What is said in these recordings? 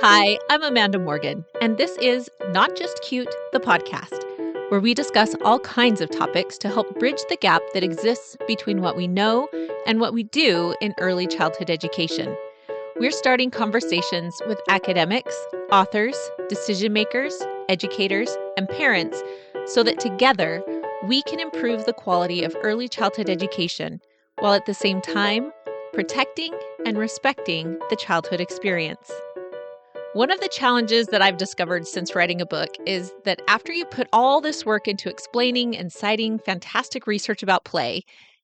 Hi, I'm Amanda Morgan, and this is Not Just Cute, the podcast, where we discuss all kinds of topics to help bridge the gap that exists between what we know and what we do in early childhood education. We're starting conversations with academics, authors, decision makers, educators, and parents so that together we can improve the quality of early childhood education while at the same time protecting and respecting the childhood experience. One of the challenges that I've discovered since writing a book is that after you put all this work into explaining and citing fantastic research about play,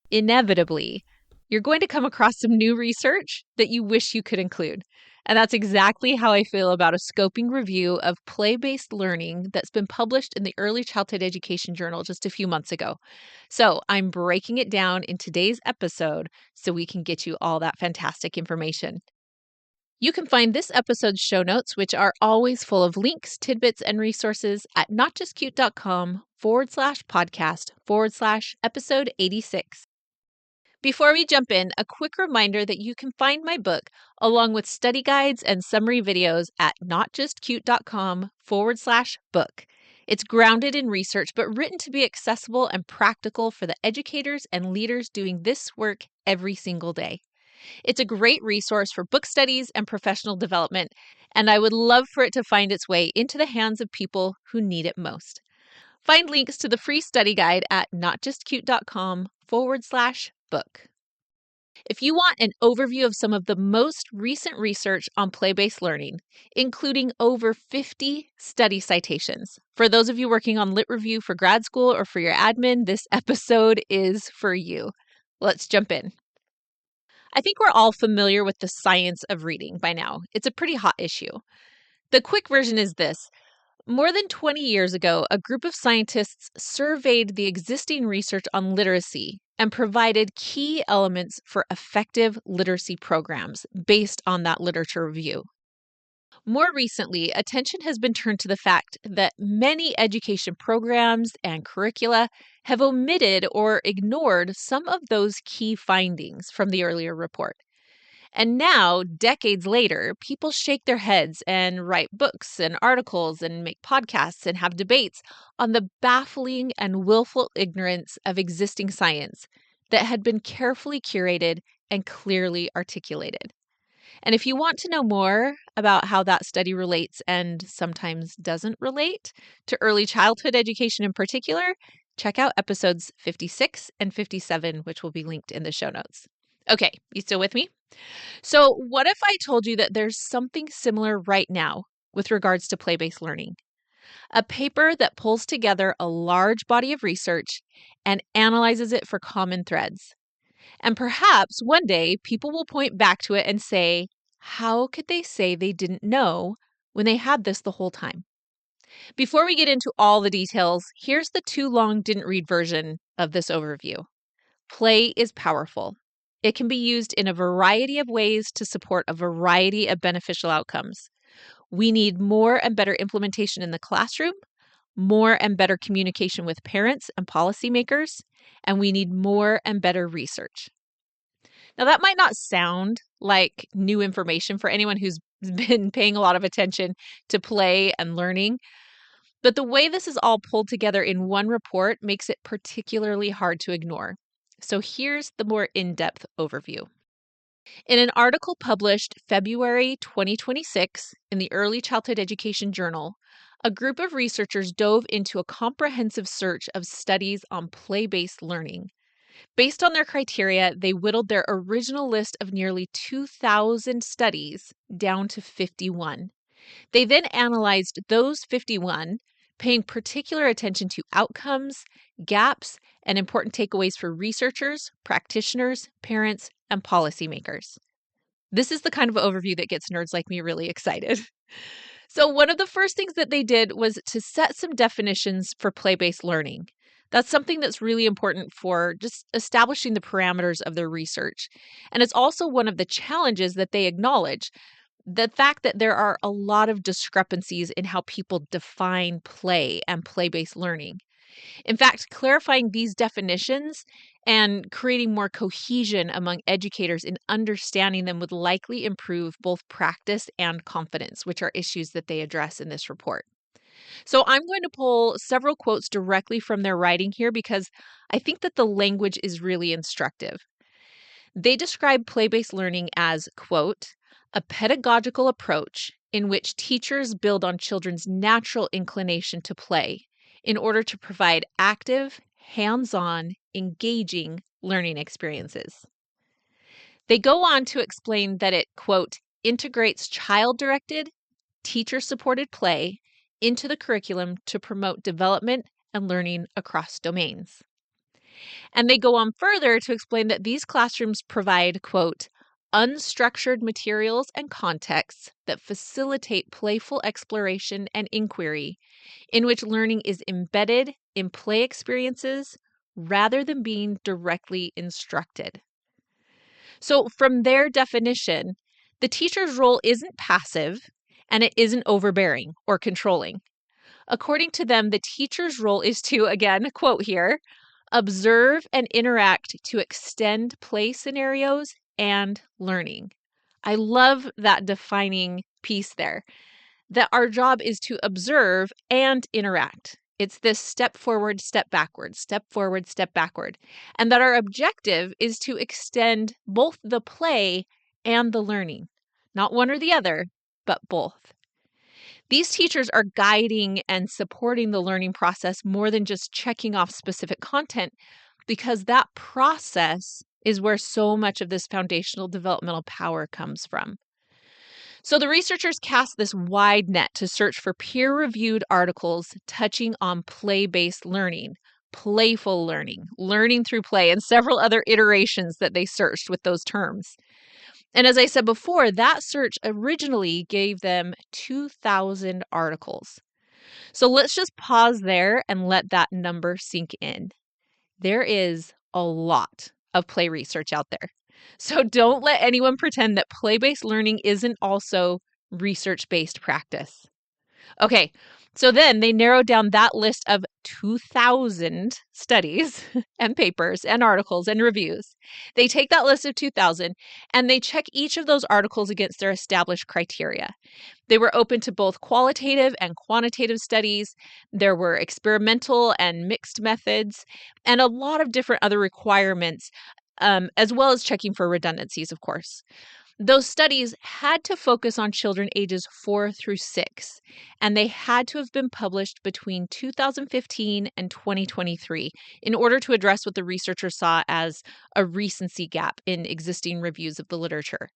inevitably, you're going to come across some new research that you wish you could include. And that's exactly how I feel about a scoping review of play-based learning that's been published in the Early Childhood Education Journal just a few months ago. So I'm breaking it down in today's episode so we can get you all that fantastic information. You can find this episode's show notes, which are always full of links, tidbits, and resources at notjustcute.com/podcast/episode 86. Before we jump in, a quick reminder that you can find my book along with study guides and summary videos at notjustcute.com/book. It's grounded in research, but written to be accessible and practical for the educators and leaders doing this work every single day. It's a great resource for book studies and professional development, and I would love for it to find its way into the hands of people who need it most. Find links to the free study guide at notjustcute.com/book. If you want an overview of some of the most recent research on play-based learning, including over 50 study citations, for those of you working on Lit Review for grad school or for your admin, this episode is for you. Let's jump in. I think we're all familiar with the science of reading by now. It's a pretty hot issue. The quick version is this. More than 20 years ago, a group of scientists surveyed the existing research on literacy and provided key elements for effective literacy programs based on that literature review. More recently, attention has been turned to the fact that many education programs and curricula have omitted or ignored some of those key findings from the earlier report. And now, decades later, people shake their heads and write books and articles and make podcasts and have debates on the baffling and willful ignorance of existing science that had been carefully curated and clearly articulated. And if you want to know more about how that study relates and sometimes doesn't relate to early childhood education in particular, check out episodes 56 and 57, which will be linked in the show notes. Okay, you still with me? So what if I told you that there's something similar right now with regards to play-based learning? A paper that pulls together a large body of research and analyzes it for common threads. And perhaps one day people will point back to it and say, how could they say they didn't know when they had this the whole time? Before we get into all the details, here's the too long didn't read version of this overview. Play is powerful. It can be used in a variety of ways to support a variety of beneficial outcomes. We need more and better implementation in the classroom, more and better communication with parents and policymakers, and we need more and better research. Now, that might not sound like new information for anyone who's been paying a lot of attention to play and learning, but the way this is all pulled together in one report makes it particularly hard to ignore. So here's the more in-depth overview. In an article published February 2026 in the Early Childhood Education Journal, a group of researchers dove into a comprehensive search of studies on play-based learning. Based on their criteria, they whittled their original list of nearly 2,000 studies down to 51. They then analyzed those 51, paying particular attention to outcomes, gaps, and important takeaways for researchers, practitioners, parents, and policymakers. This is the kind of overview that gets nerds like me really excited. So one of the first things that they did was to set some definitions for play-based learning. That's something that's really important for just establishing the parameters of their research. And it's also one of the challenges that they acknowledge, the fact that there are a lot of discrepancies in how people define play and play-based learning. In fact, clarifying these definitions and creating more cohesion among educators in understanding them would likely improve both practice and confidence, which are issues that they address in this report. So I'm going to pull several quotes directly from their writing here because I think that the language is really instructive. They describe play-based learning as, quote, a pedagogical approach in which teachers build on children's natural inclination to play in order to provide active, hands-on, engaging learning experiences. They go on to explain that it, quote, integrates child-directed, teacher-supported play into the curriculum to promote development and learning across domains. And they go on further to explain that these classrooms provide, quote, unstructured materials and contexts that facilitate playful exploration and inquiry in which learning is embedded in play experiences rather than being directly instructed. So from their definition, the teacher's role isn't passive and it isn't overbearing or controlling. According to them, the teacher's role is to, again, quote here, observe and interact to extend play scenarios and learning. I love that defining piece there, that our job is to observe and interact. It's this step forward, step backward, step forward, step backward. And that our objective is to extend both the play and the learning, not one or the other, but both. These teachers are guiding and supporting the learning process more than just checking off specific content, because that process is where so much of this foundational developmental power comes from. So the researchers cast this wide net to search for peer-reviewed articles touching on play-based learning, playful learning, learning through play, and several other iterations that they searched with those terms. And as I said before, that search originally gave them 2,000 articles. So let's just pause there and let that number sink in. There is a lot of play research out there. So don't let anyone pretend that play-based learning isn't also research-based practice. Okay, so then they narrowed down that list of 2,000 studies and papers and articles and reviews. They take that list of 2,000 and they check each of those articles against their established criteria. They were open to both qualitative and quantitative studies. There were experimental and mixed methods, and a lot of different other requirements, as well as checking for redundancies, of course. Those studies had to focus on children ages 4 through 6, and they had to have been published between 2015 and 2023 in order to address what the researchers saw as a recency gap in existing reviews of the literature.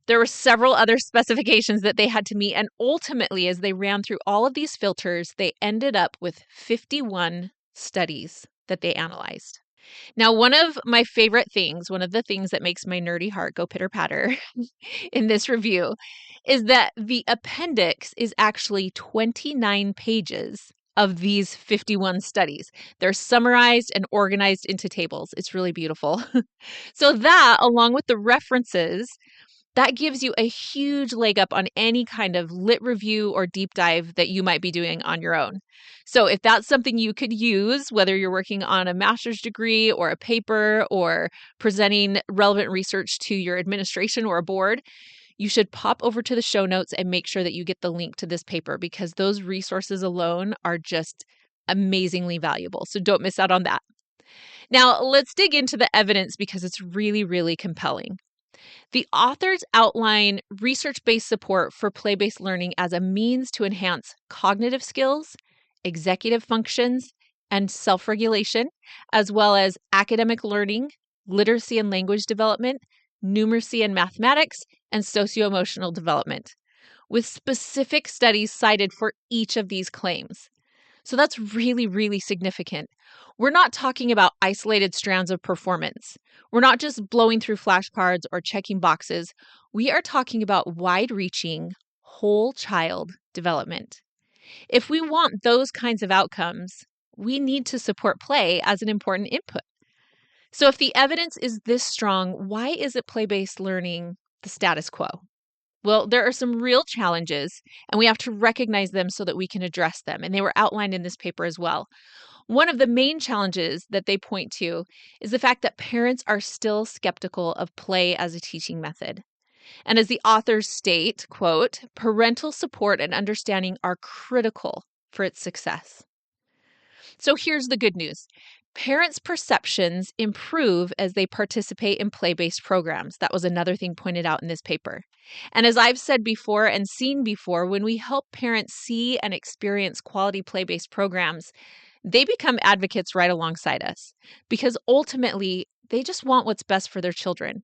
There were several other specifications that they had to meet, and ultimately, as they ran through all of these filters, they ended up with 51 studies that they analyzed. Now, one of my favorite things, one of the things that makes my nerdy heart go pitter-patter in this review is that the appendix is actually 29 pages of these 51 studies. They're summarized and organized into tables. It's really beautiful. So that, along with the references, that gives you a huge leg up on any kind of lit review or deep dive that you might be doing on your own. So if that's something you could use, whether you're working on a master's degree or a paper or presenting relevant research to your administration or a board, you should pop over to the show notes and make sure that you get the link to this paper, because those resources alone are just amazingly valuable. So don't miss out on that. Now, let's dig into the evidence because it's really, really compelling. The authors outline research-based support for play-based learning as a means to enhance cognitive skills, executive functions, and self-regulation, as well as academic learning, literacy and language development, numeracy and mathematics, and socio-emotional development, with specific studies cited for each of these claims. So that's really, really significant. We're not talking about isolated strands of performance. We're not just blowing through flashcards or checking boxes. We are talking about wide-reaching, whole child development. If we want those kinds of outcomes, we need to support play as an important input. So if the evidence is this strong, why isn't play-based learning the status quo? Well, there are some real challenges, and we have to recognize them so that we can address them, and they were outlined in this paper as well. One of the main challenges that they point to is the fact that parents are still skeptical of play as a teaching method. And as the authors state, quote, parental support and understanding are critical for its success. So here's the good news. Parents' perceptions improve as they participate in play-based programs. That was another thing pointed out in this paper. And as I've said before and seen before, when we help parents see and experience quality play-based programs, they become advocates right alongside us because ultimately they just want what's best for their children.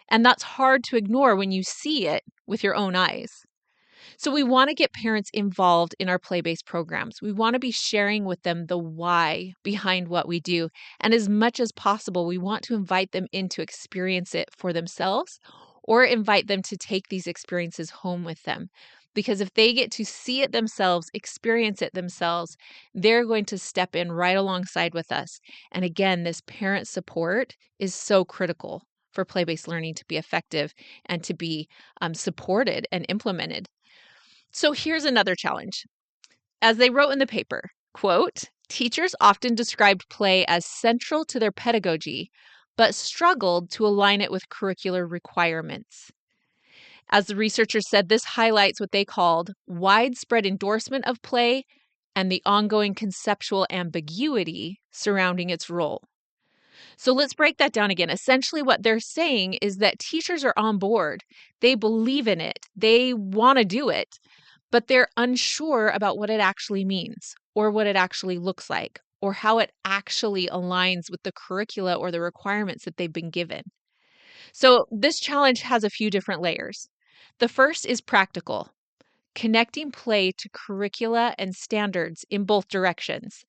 And that's hard to ignore when you see it with your own eyes. So we want to get parents involved in our play-based programs. We want to be sharing with them the why behind what we do. And as much as possible, we want to invite them in to experience it for themselves or invite them to take these experiences home with them. Because if they get to see it themselves, experience it themselves, they're going to step in right alongside with us. And again, this parent support is so critical for play-based learning to be effective and to be supported and implemented. So here's another challenge. As they wrote in the paper, quote, teachers often described play as central to their pedagogy, but struggled to align it with curricular requirements. As the researchers said, this highlights what they called widespread endorsement of play and the ongoing conceptual ambiguity surrounding its role. So let's break that down again. Essentially, what they're saying is that teachers are on board. They believe in it. They want to do it, but they're unsure about what it actually means or what it actually looks like or how it actually aligns with the curricula or the requirements that they've been given. So this challenge has a few different layers. The first is practical, connecting play to curricula and standards in both directions.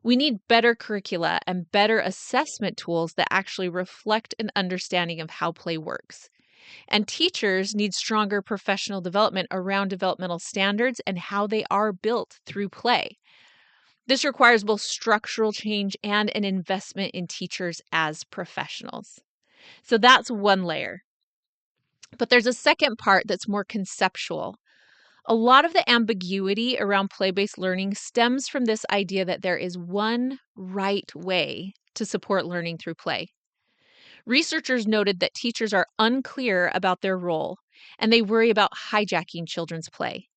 We need better curricula and better assessment tools that actually reflect an understanding of how play works. And teachers need stronger professional development around developmental standards and how they are built through play. This requires both structural change and an investment in teachers as professionals. So that's one layer. But there's a second part that's more conceptual. A lot of the ambiguity around play-based learning stems from this idea that there is one right way to support learning through play. Researchers noted that teachers are unclear about their role, and they worry about hijacking children's play.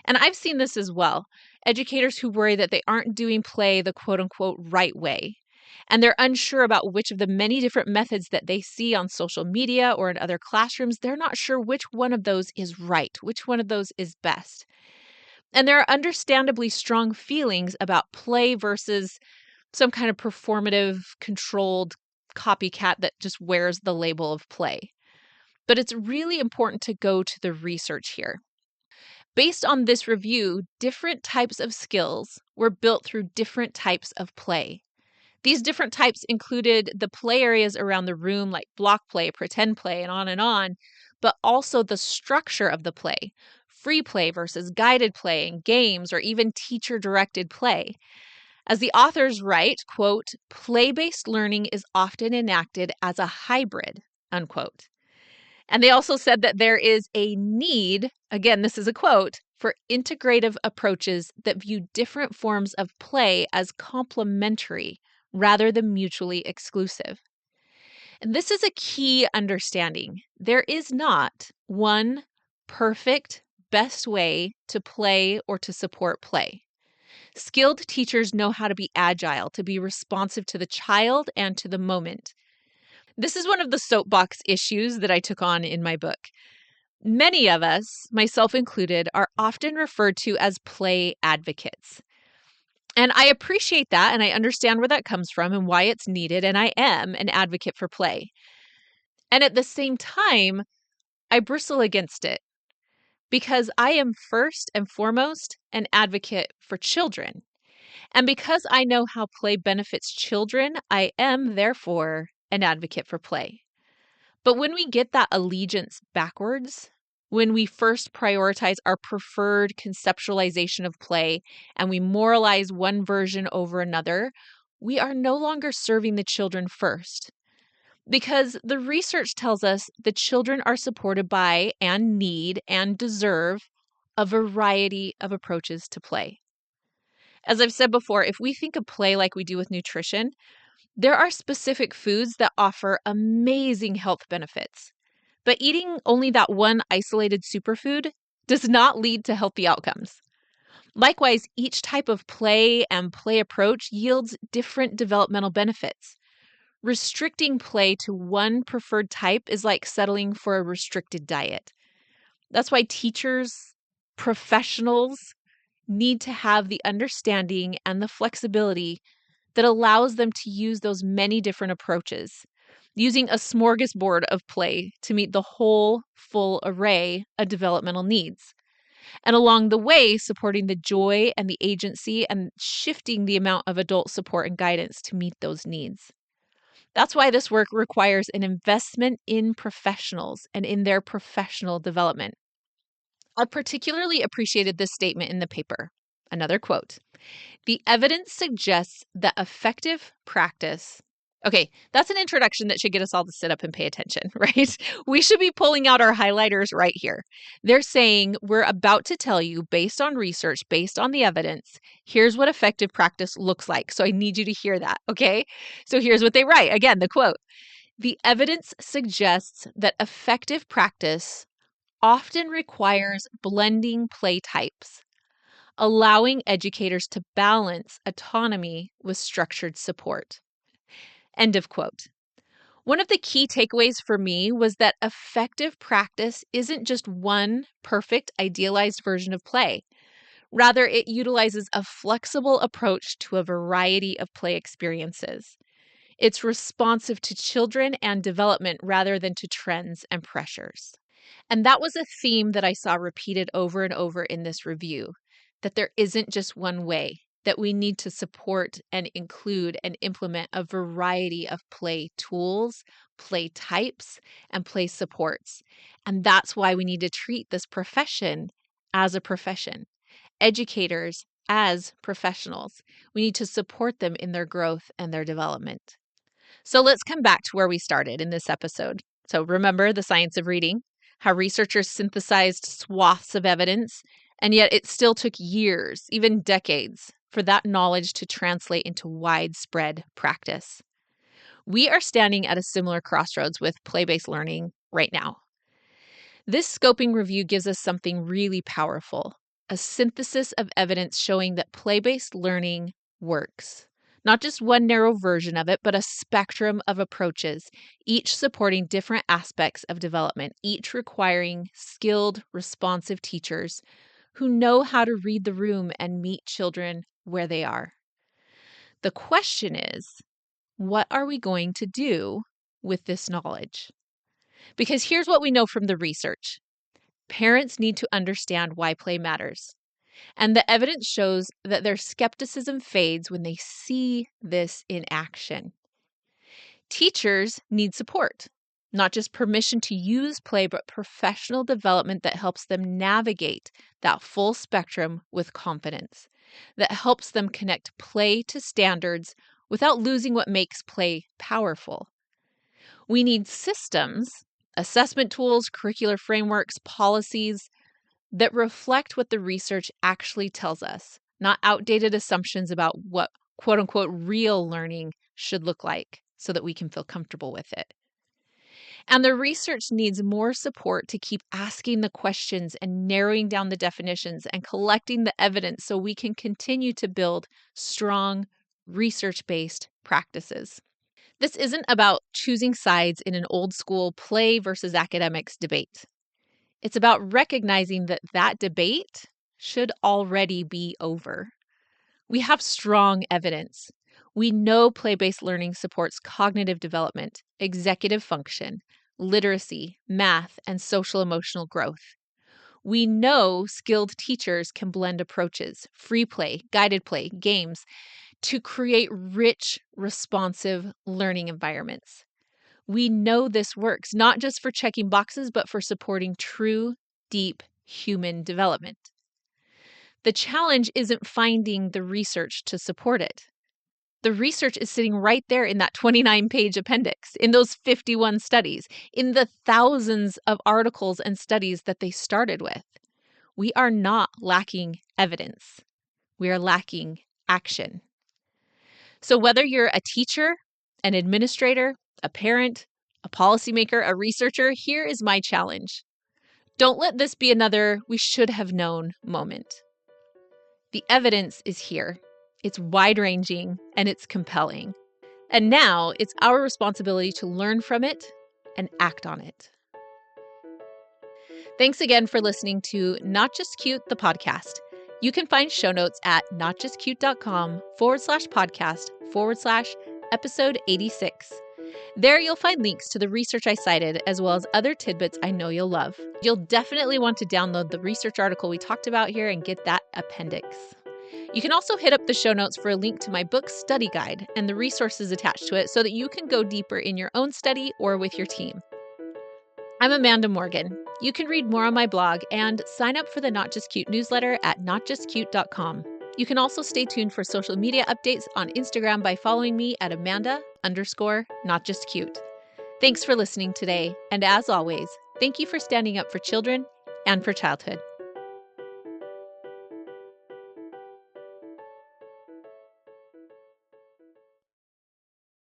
And I've seen this as well. Educators who worry that they aren't doing play the quote-unquote right way, and they're unsure about which of the many different methods that they see on social media or in other classrooms. They're not sure which one of those is right, which one of those is best. And there are understandably strong feelings about play versus some kind of performative, controlled copycat that just wears the label of play. But it's really important to go to the research here. Based on this review, different types of skills were built through different types of play. These different types included the play areas around the room, like block play, pretend play, and on, but also the structure of the play, free play versus guided play, and games, or even teacher-directed play. As the authors write, quote, play-based learning is often enacted as a hybrid, unquote. And they also said that there is a need, again, this is a quote, for integrative approaches that view different forms of play as complementary rather than mutually exclusive. And this is a key understanding. There is not one perfect, best way to play or to support play. Skilled teachers know how to be agile, to be responsive to the child and to the moment. This is one of the soapbox issues that I took on in my book. Many of us, myself included, are often referred to as play advocates. And I appreciate that, and I understand where that comes from and why it's needed, and I am an advocate for play. And at the same time, I bristle against it because I am first and foremost an advocate for children. And because I know how play benefits children, I am, therefore, an advocate for play. But when we get that allegiance backwards, when we first prioritize our preferred conceptualization of play and we moralize one version over another, we are no longer serving the children first. Because the research tells us the children are supported by and need and deserve a variety of approaches to play. As I've said before, if we think of play like we do with nutrition, there are specific foods that offer amazing health benefits. But eating only that one isolated superfood does not lead to healthy outcomes. Likewise, each type of play and play approach yields different developmental benefits. Restricting play to one preferred type is like settling for a restricted diet. That's why teachers, professionals need to have the understanding and the flexibility that allows them to use those many different approaches, using a smorgasbord of play to meet the whole full array of developmental needs. And along the way, supporting the joy and the agency and shifting the amount of adult support and guidance to meet those needs. That's why this work requires an investment in professionals and in their professional development. I particularly appreciated this statement in the paper. Another quote. The evidence suggests that effective practice. Okay, that's an introduction that should get us all to sit up and pay attention, right? We should be pulling out our highlighters right here. They're saying, we're about to tell you, based on research, based on the evidence, here's what effective practice looks like. So I need you to hear that, okay? So here's what they write. Again, the quote. The evidence suggests that effective practice often requires blending play types, allowing educators to balance autonomy with structured support. End of quote. One of the key takeaways for me was that effective practice isn't just one perfect, idealized version of play. Rather, it utilizes a flexible approach to a variety of play experiences. It's responsive to children and development rather than to trends and pressures. And that was a theme that I saw repeated over and over in this review, that there isn't just one way, that we need to support and include and implement a variety of play tools, play types, and play supports. And that's why we need to treat this profession as a profession, educators as professionals. We need to support them in their growth and their development. So let's come back to where we started in this episode. So remember the science of reading, how researchers synthesized swaths of evidence, and yet it still took years, even decades, for that knowledge to translate into widespread practice. We are standing at a similar crossroads with play-based learning right now. This scoping review gives us something really powerful, a synthesis of evidence showing that play-based learning works. Not just one narrow version of it, but a spectrum of approaches, each supporting different aspects of development, each requiring skilled, responsive teachers who know how to read the room and meet children where they are. The question is, what are we going to do with this knowledge? Because here's what we know from the research. Parents need to understand why play matters. And the evidence shows that their skepticism fades when they see this in action. Teachers need support, not just permission to use play, but professional development that helps them navigate that full spectrum with confidence, that helps them connect play to standards without losing what makes play powerful. We need systems, assessment tools, curricular frameworks, policies, that reflect what the research actually tells us, not outdated assumptions about what quote unquote real learning should look like so that we can feel comfortable with it. And the research needs more support to keep asking the questions and narrowing down the definitions and collecting the evidence so we can continue to build strong, research-based practices. This isn't about choosing sides in an old school play versus academics debate. It's about recognizing that that debate should already be over. We have strong evidence. We know play-based learning supports cognitive development, executive function, literacy, math, and social-emotional growth. We know skilled teachers can blend approaches, free play, guided play, games, to create rich, responsive learning environments. We know this works, not just for checking boxes, but for supporting true, deep human development. The challenge isn't finding the research to support it. The research is sitting right there in that 29-page appendix, in those 51 studies, in the thousands of articles and studies that they started with. We are not lacking evidence. We are lacking action. So whether you're a teacher, an administrator, a parent, a policymaker, a researcher, here is my challenge. Don't let this be another "we should have known" moment. The evidence is here. It's wide-ranging and it's compelling. And now it's our responsibility to learn from it and act on it. Thanks again for listening to Not Just Cute, the podcast. You can find show notes at notjustcute.com/podcast/episode 86. There you'll find links to the research I cited, as well as other tidbits I know you'll love. You'll definitely want to download the research article we talked about here and get that appendix. You can also hit up the show notes for a link to my book study guide and the resources attached to it so that you can go deeper in your own study or with your team. I'm Amanda Morgan. You can read more on my blog and sign up for the Not Just Cute newsletter at notjustcute.com. You can also stay tuned for social media updates on Instagram by following me at Amanda_NotJustCute. Thanks for listening today. And as always, thank you for standing up for children and for childhood.